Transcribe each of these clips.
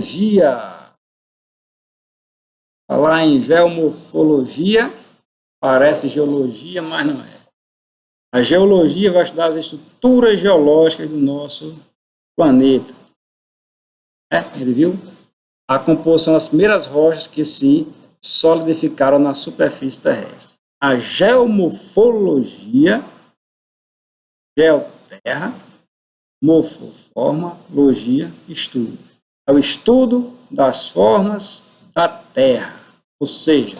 Geologia. Falar em geomorfologia, parece geologia, mas não é. A geologia vai estudar as estruturas geológicas do nosso planeta. Ele viu? A composição das primeiras rochas que se solidificaram na superfície terrestre. A geomorfologia, geoterra, morfoforma, logia, estudo. É o estudo das formas da Terra. Ou seja,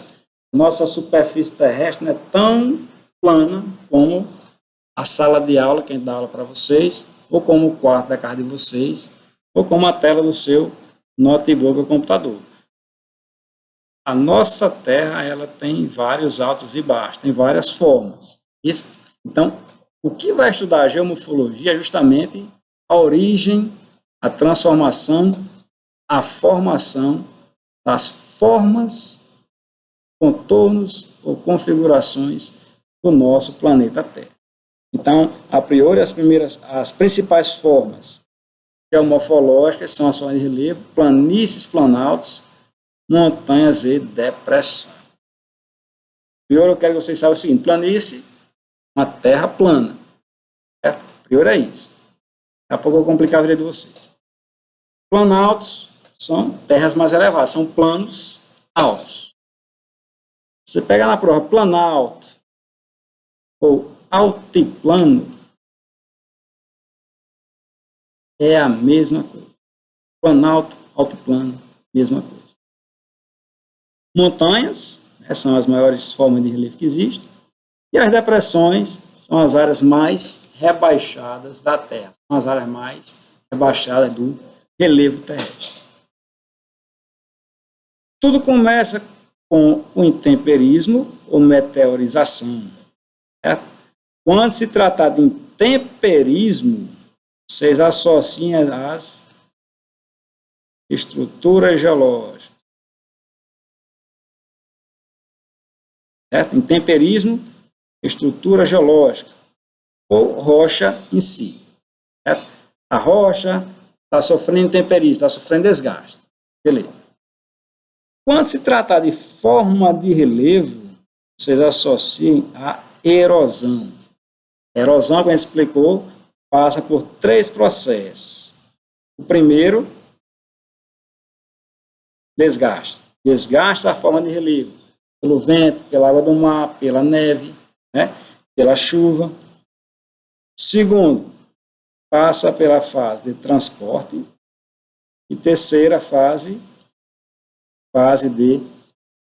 nossa superfície terrestre não é tão plana como a sala de aula, quem dá aula para vocês, ou como o quarto da casa de vocês, ou como a tela do seu notebook ou computador. A nossa Terra, ela tem vários altos e baixos, tem várias formas. Isso? Então, o que vai estudar a geomorfologia é justamente a origem, a transformação, a formação das formas, contornos ou configurações do nosso planeta Terra. Então, a priori, as principais formas geomorfológicas são as formas de relevo, planícies, planaltos, montanhas e depressões. Primeiro, eu quero que vocês saibam o seguinte: planície, uma terra plana. Certo? Primeiro é isso. Daqui a pouco eu vou complicar a vida de vocês. Planaltos são terras mais elevadas, são planos altos. Você pega na prova planalto ou altiplano, é a mesma coisa. Planalto, altiplano, mesma coisa. Montanhas, são as maiores formas de relevo que existem, e as depressões são as áreas mais rebaixadas da Terra, são as áreas mais rebaixadas do relevo terrestre. Tudo começa com o intemperismo ou meteorização. Certo? Quando se tratar de intemperismo, vocês associam as estruturas geológicas. Certo? Intemperismo, estrutura geológica, ou rocha em si. Certo? A rocha está sofrendo intemperismo, está sofrendo desgaste. Beleza. Quando se tratar de forma de relevo, vocês associam a erosão. A erosão, como a gente explicou, passa por 3 processos. O primeiro, desgaste. Desgaste da forma de relevo, pelo vento, pela água do mar, pela neve, pela chuva. Segundo, passa pela fase de transporte. E terceira fase de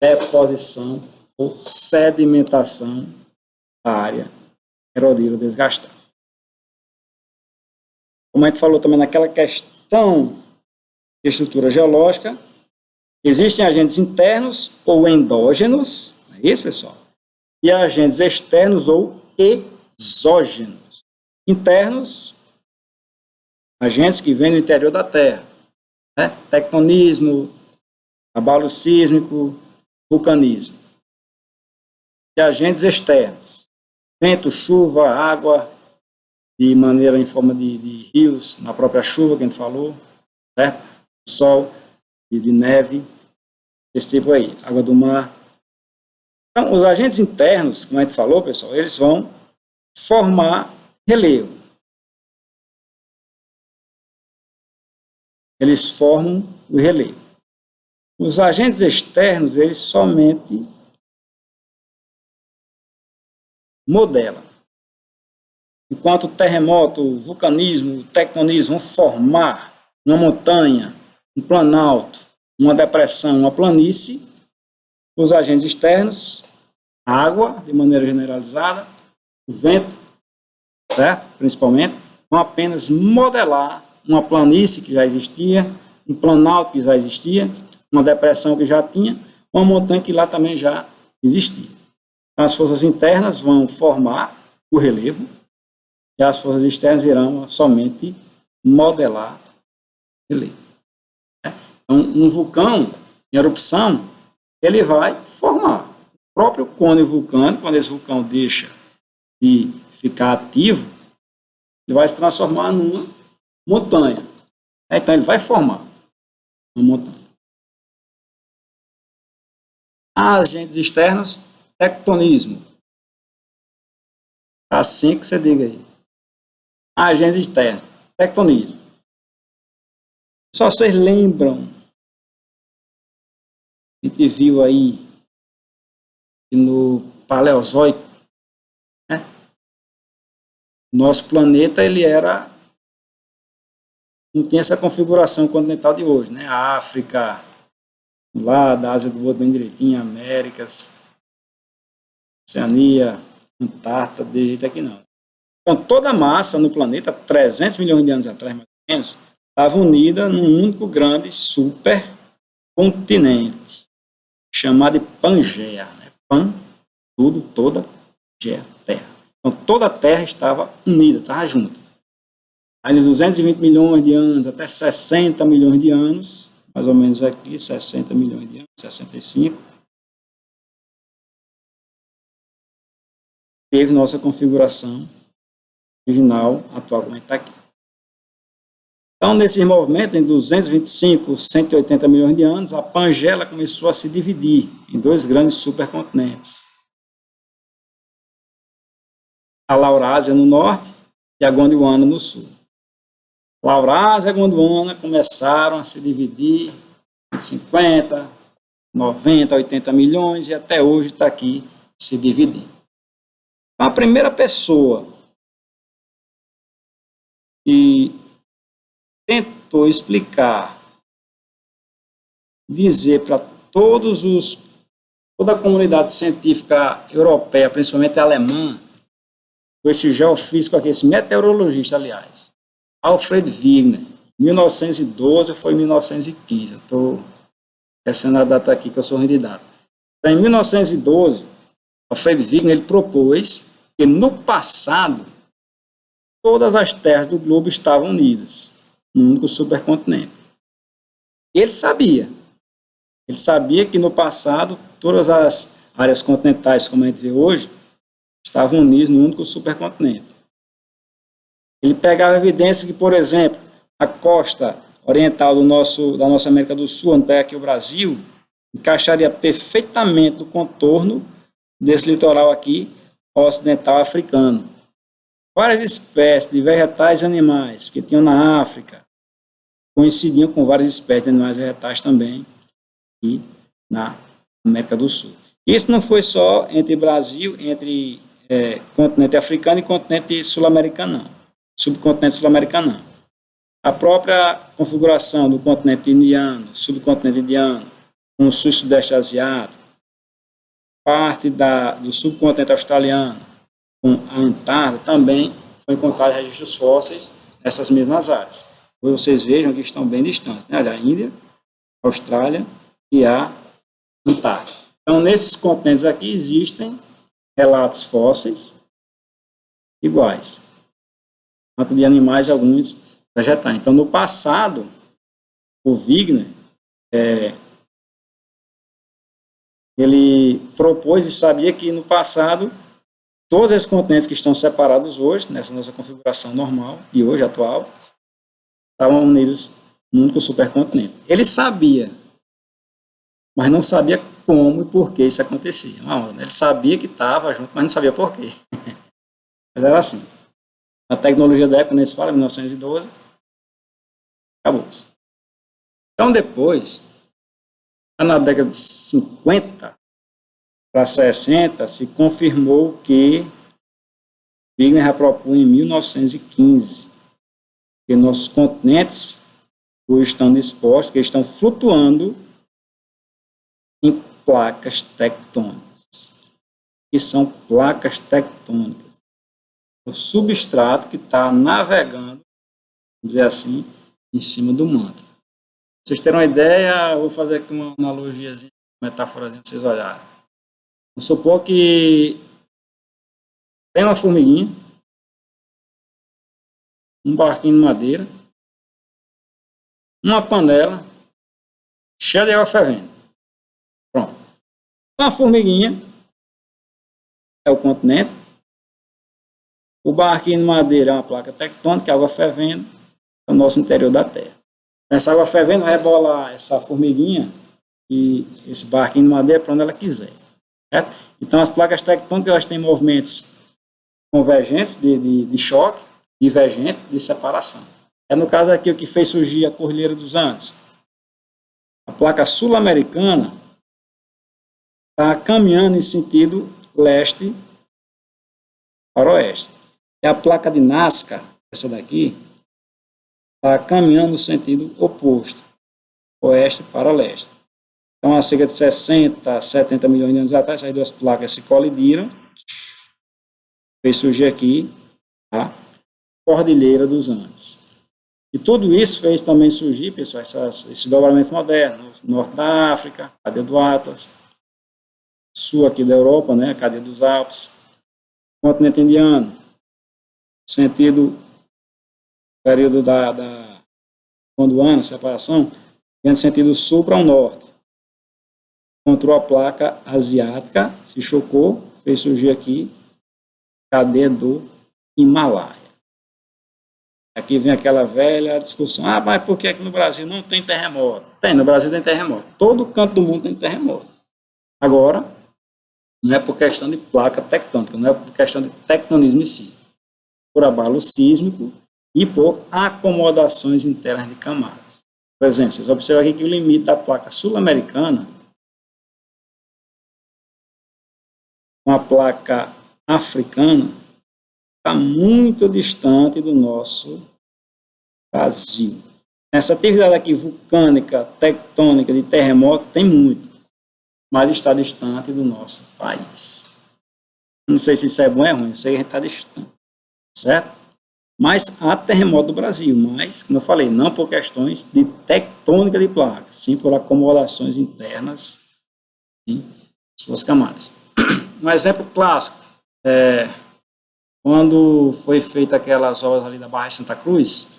deposição ou sedimentação da área erodida ou desgastada. Como a gente falou também naquela questão de estrutura geológica, existem agentes internos ou endógenos, não é isso, pessoal? E agentes externos ou exógenos. Internos, agentes que vêm do interior da Terra, tectonismo, abalo sísmico, vulcanismo. E agentes externos, vento, chuva, água, de maneira em forma de rios, na própria chuva que a gente falou, certo? Sol e de neve, esse tipo aí, água do mar. Então, os agentes internos, como a gente falou, pessoal, eles vão formar relevo. Eles formam o relevo. Os agentes externos, eles somente modelam. Enquanto o terremoto, o vulcanismo, o tectonismo vão formar uma montanha, um planalto, uma depressão, uma planície, os agentes externos, a água, de maneira generalizada, o vento, certo? Principalmente, vão apenas modelar uma planície que já existia, um planalto que já existia, uma depressão que já tinha, uma montanha que lá também já existia. Então, as forças internas vão formar o relevo e as forças externas irão somente modelar o relevo. Então, um vulcão em erupção, ele vai formar. O próprio cone vulcânico, quando esse vulcão deixa de ficar ativo, ele vai se transformar numa montanha. Então, ele vai formar. uma montanha. Agentes externos, tectonismo. Assim que você diga aí. Agentes externos, tectonismo. Só vocês lembram, a gente viu aí no Paleozoico, né? Nosso planeta, ele não tem essa configuração continental de hoje, né? A África, lá da Ásia do outro bem direitinho, Américas, Oceania, Antártida, de jeito aqui não. Então, toda a massa no planeta, 300 milhões de anos atrás, mais ou menos, estava unida num único grande supercontinente, chamado de Pangeia. Né? Pan, tudo, toda, Geia, terra. Então, toda a Terra estava unida, estava junta. Aí, de 220 milhões de anos até 60 milhões de anos, mais ou menos aqui, 60 milhões de anos, 65, teve nossa configuração original, atual, como está aqui. Então, nesses movimentos, em 225, 180 milhões de anos, a Pangeia começou a se dividir em dois grandes supercontinentes. A Laurásia no norte e a Gondwana no sul. Laurásia e a Gondwana começaram a se dividir em 50, 90, 80 milhões e até hoje está aqui se dividindo. Então, a primeira pessoa que tentou explicar, dizer para toda a comunidade científica europeia, principalmente alemã, esse geofísico aqui, esse meteorologista, aliás, Alfred Wegener, 1912 foi 1915, eu estou esquecendo a data aqui que eu sou ruim de data. Então, em 1912, Alfred Wegener ele propôs que no passado todas as terras do globo estavam unidas num único supercontinente. Ele sabia que no passado todas as áreas continentais, como a gente vê hoje, estavam unidas num único supercontinente. Ele pegava evidência que, por exemplo, a costa oriental da nossa América do Sul, onde pega aqui o Brasil, encaixaria perfeitamente no contorno desse litoral aqui ocidental africano. Várias espécies de vegetais e animais que tinham na África coincidiam com várias espécies de animais e vegetais também e na América do Sul. Isso não foi só entre Brasil, entre continente africano e continente sul-americano, não. Subcontinente sul-americano, não. A própria configuração do continente indiano, subcontinente indiano, com o sul e sudeste asiático, parte do subcontinente australiano, com a Antártida, também foi encontrado registros fósseis nessas mesmas áreas. Vocês vejam que estão bem distantes, né? A Índia, a Austrália e a Antártida. Então, nesses continentes aqui existem relatos fósseis iguais, tanto de animais e alguns vegetais. Então, no passado, o Wegener ele propôs e sabia que no passado todos esses continentes que estão separados hoje, nessa nossa configuração normal e hoje atual, estavam unidos num único supercontinente. Ele sabia, mas não sabia como e por que isso acontecia. Ele sabia que estava junto, mas não sabia por quê. Mas era assim. A tecnologia da época, nesse fala, 1912, acabou-se. Então, depois, na década de 50 para 60, se confirmou que Wegener já propunha em 1915 que nossos continentes hoje estão dispostos, que estão flutuando em placas tectônicas. Que são placas tectônicas. O substrato que está navegando, vamos dizer assim, em cima do manto. Pra vocês terem uma ideia, eu vou fazer aqui uma analogiazinha, uma metáforazinha para vocês olharem. Vamos supor que tem uma formiguinha, um barquinho de madeira, uma panela cheia de água fervendo. Pronto. Uma formiguinha é o continente, o barquinho de madeira é uma placa tectônica, água fervendo, é o nosso interior da Terra. Essa água fervendo vai rebolar essa formiguinha e esse barquinho de madeira para onde ela quiser. Certo? Então, as placas tectônicas elas têm movimentos convergentes de choque, divergentes de separação. É no caso aqui o que fez surgir a Cordilheira dos Andes. A placa sul-americana está caminhando em sentido leste para oeste. E a placa de Nazca, essa daqui, está caminhando no sentido oposto, oeste para leste. Então, há cerca de 60, 70 milhões de anos atrás, as duas placas se colidiram, fez surgir aqui a Cordilheira dos Andes. E tudo isso fez também surgir, pessoal, esses dobramentos modernos, norte da África, cadeia do Atlas, sul aqui da Europa, né, cadeia dos Alpes, continente indiano, sentido, período do ano, separação, vem sentido sul para o norte. Encontrou a placa asiática, se chocou, fez surgir aqui cadeia do Himalaia. Aqui vem aquela velha discussão, mas por que aqui no Brasil não tem terremoto? Tem, no Brasil tem terremoto. Todo canto do mundo tem terremoto. Agora, não é por questão de placa tectônica, não é por questão de tectonismo em si. Por abalo sísmico e por acomodações internas de camadas. Por exemplo, vocês observam aqui que o limite da placa sul-americana com a placa africana está muito distante do nosso Brasil. Essa atividade aqui vulcânica, tectônica, de terremoto, tem muito, mas está distante do nosso país. Não sei se isso é bom ou é ruim, eu sei que a gente está distante, certo? Mas há terremoto do Brasil, mas, como eu falei, não por questões de tectônica de placas, sim por acomodações internas em suas camadas. Um exemplo clássico é quando foi feita aquelas obras ali da Barra de Santa Cruz,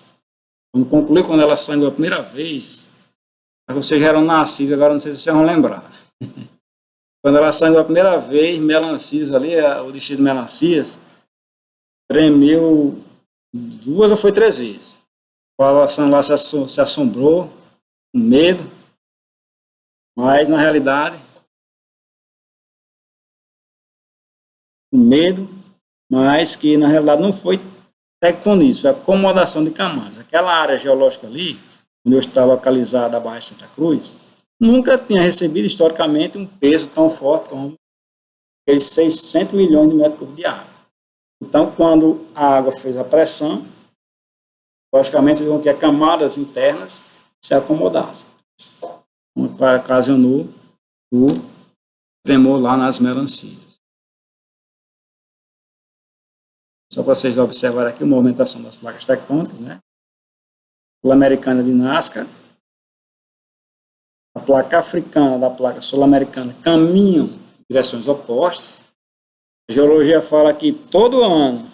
quando ela sangrou a primeira vez, vocês já eram nascidos, agora não sei se vocês vão lembrar. Quando ela sangrou a primeira vez, Melancias ali, o distrito de Melancias, tremeu 2 ou foi 3 vezes. A população lá se assombrou, com medo, mas na realidade, com medo, mas que na realidade não foi tectonismo, foi acomodação de camadas. Aquela área geológica ali, onde está localizada a Barra de Santa Cruz, nunca tinha recebido historicamente um peso tão forte como aqueles 600 milhões de metros cúbicos de água. Então, quando a água fez a pressão, logicamente, eles vão ter camadas internas se acomodassem. Ocasionou o tremor lá nas Melancias. Só para vocês observarem aqui a movimentação das placas tectônicas, né? Sul-americana de Nazca, a placa africana da placa sul-americana caminham em direções opostas. A geologia fala que todo ano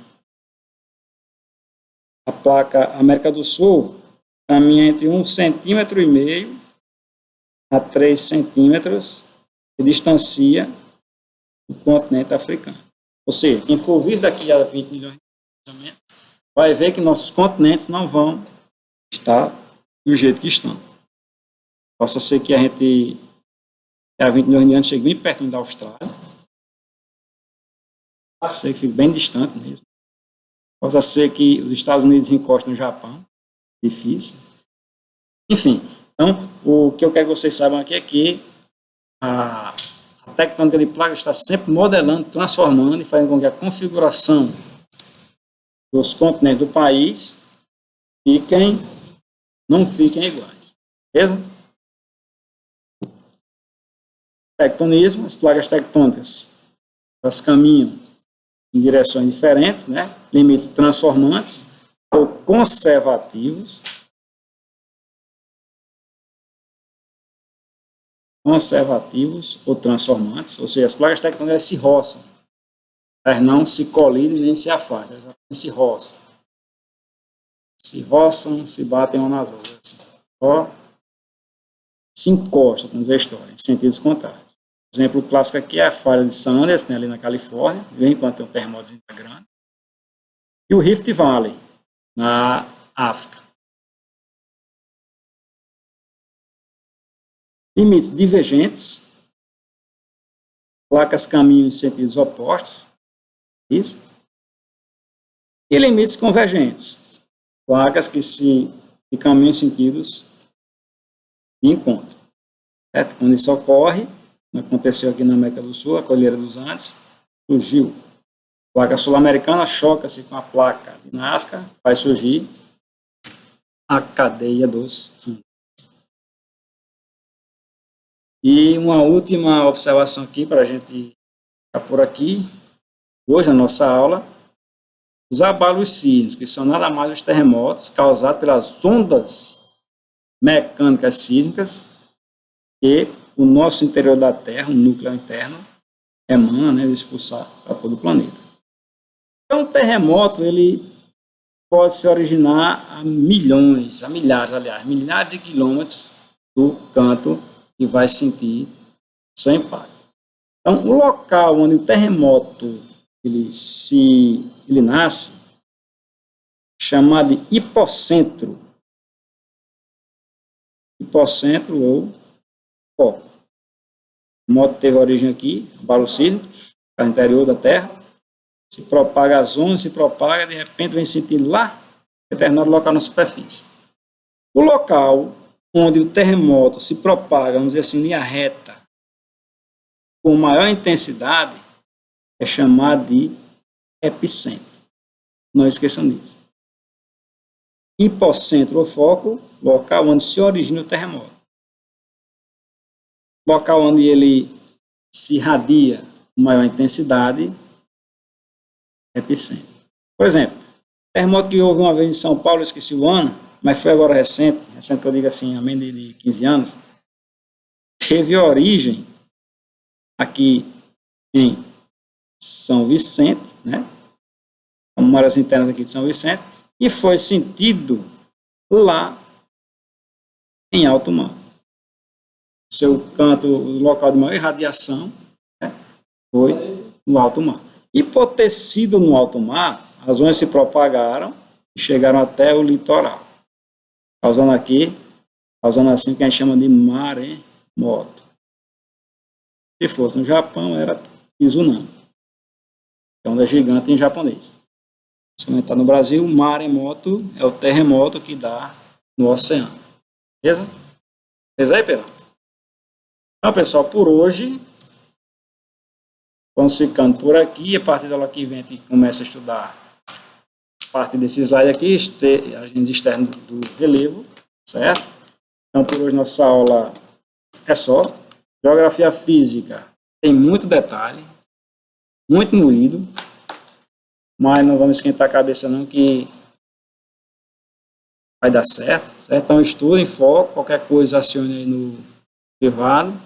a placa América do Sul caminha entre 1,5 cm a 3 centímetros e distancia o continente africano. Ou seja, quem for vir daqui a 20 milhões de anos vai ver que nossos continentes não vão estar do jeito que estão. Possa ser que a gente, há 20 milhões de anos, chegue bem perto da Austrália. Pode ser que fique bem distante mesmo. Pode ser que os Estados Unidos encostem no Japão. Difícil. Enfim, então, o que eu quero que vocês saibam aqui é que a tectônica de placas está sempre modelando, transformando e fazendo com que a configuração dos continentes do país não fiquem iguais. Beleza? Tectonismo, as placas tectônicas, elas caminham em direções diferentes, né? Limites transformantes ou conservativos. Conservativos ou transformantes, ou seja, as placas tectônicas se roçam, elas não se colidem nem se afastam, elas se roçam. Se roçam, se batem umas nas outras, assim. Ó, se encostam, como diz a história, em sentidos contrários. Exemplo clássico aqui é a falha de Sanders, né, ali na Califórnia, vem enquanto tem um terremoto grande, e o Rift Valley, na África. Limites divergentes, placas caminham em sentidos opostos, isso. E limites convergentes, placas que caminham em sentidos de encontro. Certo? Quando isso ocorre, aconteceu aqui na América do Sul, a Cordilheira dos Andes, surgiu. A placa sul-americana choca-se com a placa de Nazca, vai surgir a cadeia dos Andes. E uma última observação aqui para a gente ficar por aqui, hoje na nossa aula, os abalos sísmicos, que são nada mais os terremotos causados pelas ondas mecânicas sísmicas que o nosso interior da Terra, o núcleo interno, emana, né, de expulsar para todo o planeta. Então, o terremoto, ele pode se originar a milhares, milhares de quilômetros do canto que vai sentir seu impacto. Então, o local onde o terremoto ele nasce, chamado de hipocentro. Hipocentro ou foco. O terremoto teve origem aqui, abalos sísmicos, no interior da Terra, se propaga as ondas, se propaga, de repente vem sentindo lá, determinado local na superfície. O local onde o terremoto se propaga, vamos dizer assim, em linha reta, com maior intensidade, é chamado de epicentro. Não esqueçam disso. Hipocentro ou foco, local onde se origina o terremoto. Local onde ele se irradia com maior intensidade, epicentro. Por exemplo, terremoto que houve uma vez em São Paulo, eu esqueci o ano, mas foi agora recente que eu digo assim, há menos de 15 anos, teve origem aqui em São Vicente, né? Como áreas internas aqui de São Vicente, e foi sentido lá em alto mar. Seu canto, o local de maior irradiação, né, foi no alto mar. E por ter sido no alto mar, as ondas se propagaram e chegaram até o litoral, causando assim o que a gente chama de maremoto. Se fosse no Japão, era tsunami. É onda gigante em japonês. Se está no Brasil, maremoto é o terremoto que dá no oceano. Beleza? Beleza aí, Pedro? Então, pessoal, por hoje, vamos ficando por aqui. A partir da aula que vem, a gente começa a estudar a parte desse slide aqui, agentes externos do relevo, certo? Então, por hoje, nossa aula é só. Geografia física tem muito detalhe, muito moído, mas não vamos esquentar a cabeça não que vai dar certo, certo? Então estudem, foco, qualquer coisa acione aí no privado,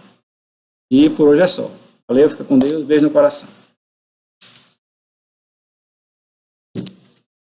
e por hoje é só. Valeu, fica com Deus, beijo no coração.